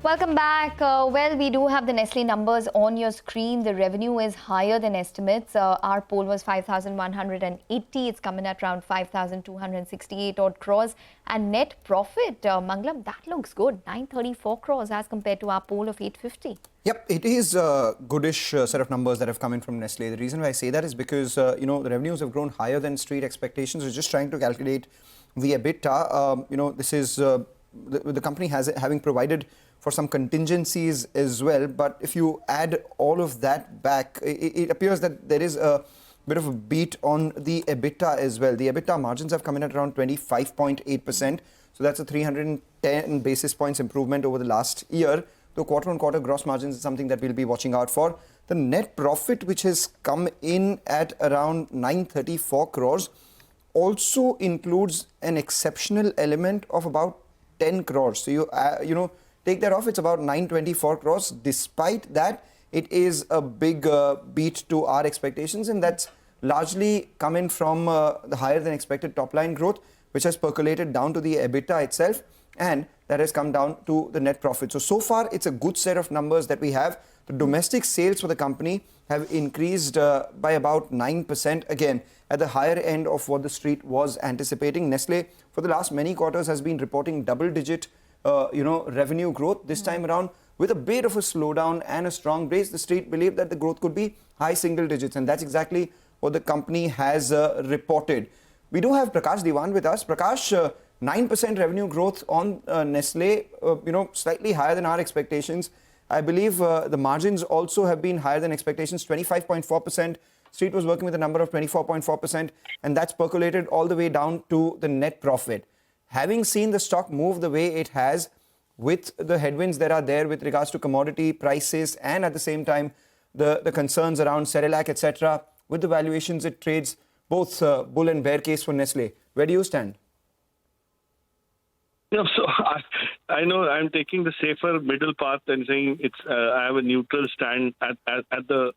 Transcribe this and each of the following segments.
Welcome back. Well, we do have the Nestle numbers on your screen. The revenue is higher than estimates. Our poll was 5,180. It's coming at around 5,268 odd crores. And net profit, Mangalam, that looks good. 934 crores as compared to our poll of 850. Yep, it is a goodish set of numbers that have come in from Nestle. The reason why I say that is because, the revenues have grown higher than street expectations. We're just trying to calculate the EBITDA. This is the company having provided for some contingencies as well. But if you add all of that back, it appears that there is a bit of a beat on the EBITDA as well. The EBITDA margins have come in at around 25.8%. So that's a 310 basis points improvement over the last year. The quarter-on-quarter gross margins is something that we'll be watching out for. The net profit, which has come in at around 934 crores, also includes an exceptional element of about 10 crores. So you take that off, it's about 924 crores. Despite that, it is a big beat to our expectations, and that's largely coming from the higher than expected top line growth, which has percolated down to the EBITDA itself, and that has come down to the net profit. So far, it's a good set of numbers that we have. The domestic sales for the company have increased by about 9%, again, at the higher end of what the street was anticipating. Nestle, for the last many quarters, has been reporting double-digit revenue growth. This time around, with a bit of a slowdown and a strong base, the street believed that the growth could be high single digits, and that's exactly what the company has reported. We do have Prakash Diwan with us. Prakash, 9% revenue growth on Nestle, slightly higher than our expectations. I believe the margins also have been higher than expectations, 25.4%. Street was working with a number of 24.4%, and that's percolated all the way down to the net profit. Having seen the stock move the way it has, with the headwinds that are there with regards to commodity prices, and at the same time, the concerns around Cerelac, etc., with the valuations it trades, both bull and bear case for Nestle. Where do you stand? Yeah, so I know I'm taking the safer middle path and saying I have a neutral stand at the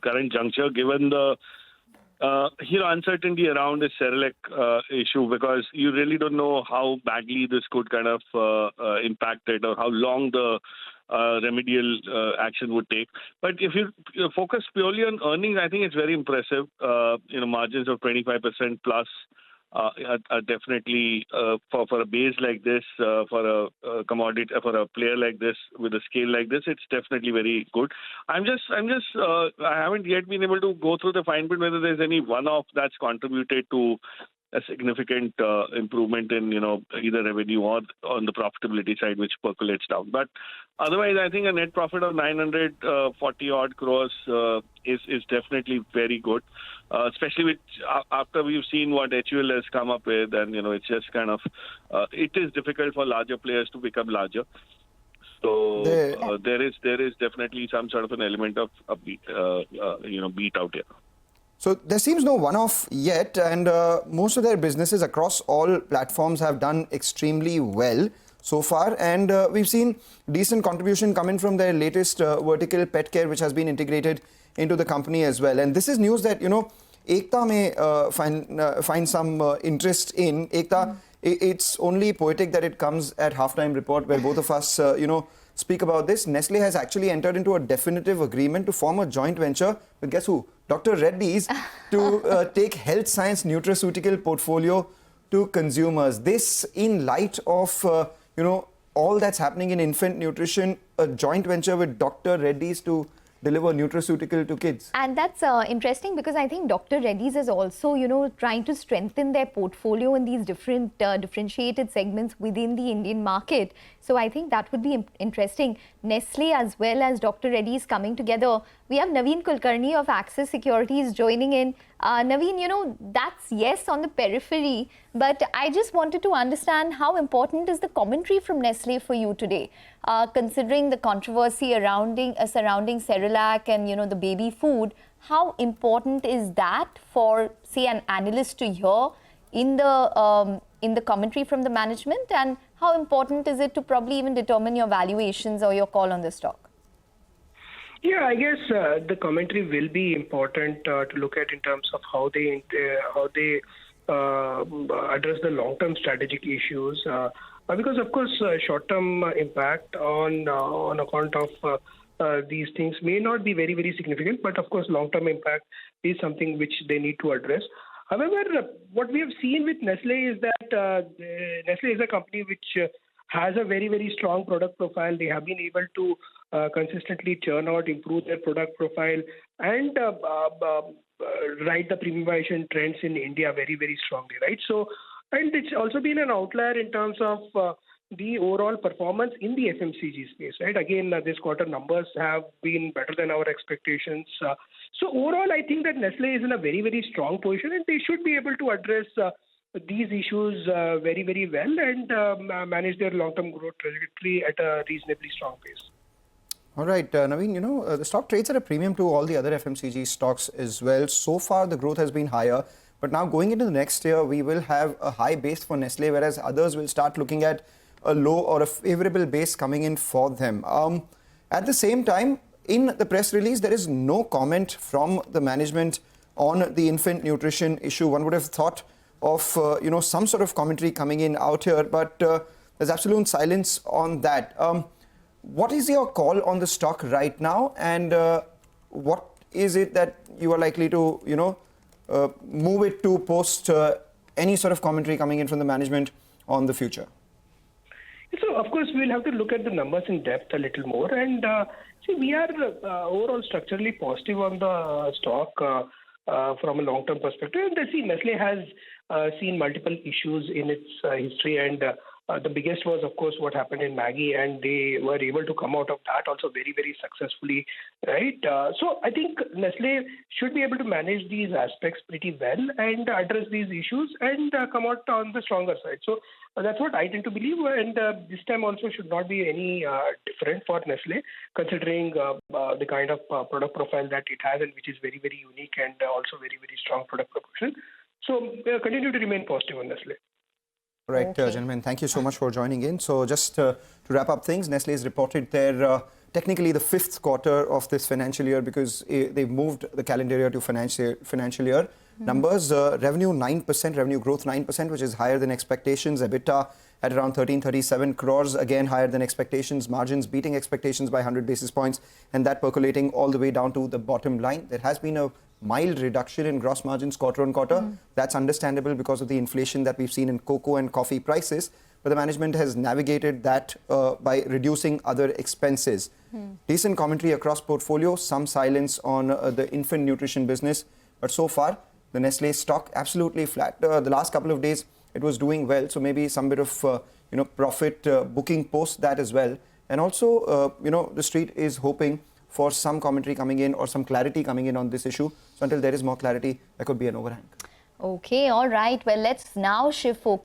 current juncture, given the uncertainty around the Cerelac issue, because you really don't know how badly this could kind of impact it, or how long the remedial action would take. But if you focus purely on earnings, I think it's very impressive. Margins of 25% plus are definitely for a base like this, for a commodity, for a player like this with a scale like this, it's definitely very good. I haven't yet been able to go through the fine print whether there's any one-off that's contributed to a significant improvement in either revenue or on the profitability side, which percolates down. But otherwise, I think a net profit of 940 odd crores is definitely very good, especially after we've seen what HUL has come up with, and it's just kind of it is difficult for larger players to become larger. So there is definitely some sort of an element of beat out here. So there seems no one-off yet, and most of their businesses across all platforms have done extremely well so far, and we've seen decent contribution coming from their latest vertical, pet care, which has been integrated into the company as well. And this is news that Ekta may find some interest in. Ekta, it's only poetic that it comes at halftime report where both of us speak about this. Nestle has actually entered into a definitive agreement to form a joint venture with, guess who? Dr. Reddy's, to take health science nutraceutical portfolio to consumers. This in light of, all that's happening in infant nutrition, a joint venture with Dr. Reddy's to deliver nutraceutical to kids. And that's interesting, because I think Dr. Reddy's is also, trying to strengthen their portfolio in these different differentiated segments within the Indian market. So I think that would be interesting. Nestle as well as Dr. Reddy's coming together. We have Naveen Kulkarni of Axis Securities joining in. Naveen, that's yes on the periphery, but I just wanted to understand how important is the commentary from Nestle for you today, considering the controversy surrounding Cerelac and the baby food. How important is that for, say, an analyst to hear in the commentary from the management, and how important is it to probably even determine your valuations or your call on the stock? Yeah, I guess the commentary will be important to look at in terms of how they address the long-term strategic issues. because of course short-term impact on account of these things may not be very, very significant, but of course long-term impact is something which they need to address. However, what we have seen with Nestle is that Nestle is a company which has a very, very strong product profile. They have been able to consistently churn out, improve their product profile, and ride the premiumization trends in India very, very strongly, right? So, and it's also been an outlier in terms of the overall performance in the FMCG space, right? Again, this quarter numbers have been better than our expectations. So overall, I think that Nestle is in a very, very strong position, and they should be able to address these issues very, very well and manage their long-term growth trajectory at a reasonably strong pace. All right, Naveen, the stock trades at a premium to all the other FMCG stocks as well. So far, the growth has been higher. But now going into the next year, we will have a high base for Nestle, whereas others will start looking at a low or a favorable base coming in for them. At the same time, in the press release, there is no comment from the management on the infant nutrition issue. One would have thought of some sort of commentary coming in out here, but there's absolute silence on that. What is your call on the stock right now, and what is it that you are likely to move it to post any sort of commentary coming in from the management on the future? So, of course, we'll have to look at the numbers in depth a little more. And see, we are overall structurally positive on the stock from a long-term perspective. And see, Nestle has seen multiple issues in its history. And the biggest was, of course, what happened in Maggi. And they were able to come out of that also very, very successfully, right? So I think Nestle should be able to manage these aspects pretty well and address these issues and come out on the stronger side. So that's what I tend to believe, and this time also should not be any different for Nestle, considering the kind of product profile that it has and which is very, very unique and also very, very strong product proportion. So continue to remain positive on Nestle. Right, gentlemen, thank you so much for joining in. So just to wrap up things, Nestle has reported their technically the fifth quarter of this financial year because they've moved the calendar year to financial year. Numbers, revenue 9%, revenue growth 9%, which is higher than expectations. EBITDA at around 1337 crores, again higher than expectations. Margins beating expectations by 100 basis points, and that percolating all the way down to the bottom line. There has been a mild reduction in gross margins quarter on quarter. That's understandable because of the inflation that we've seen in cocoa and coffee prices. But the management has navigated that by reducing other expenses. Decent commentary across portfolio, some silence on the infant nutrition business. But so far, the Nestle stock absolutely flat. The last couple of days, it was doing well. So maybe some bit of profit booking post that as well. And also, the street is hoping for some commentary coming in or some clarity coming in on this issue. So until there is more clarity, there could be an overhang. Okay, all right. Well, let's now shift focus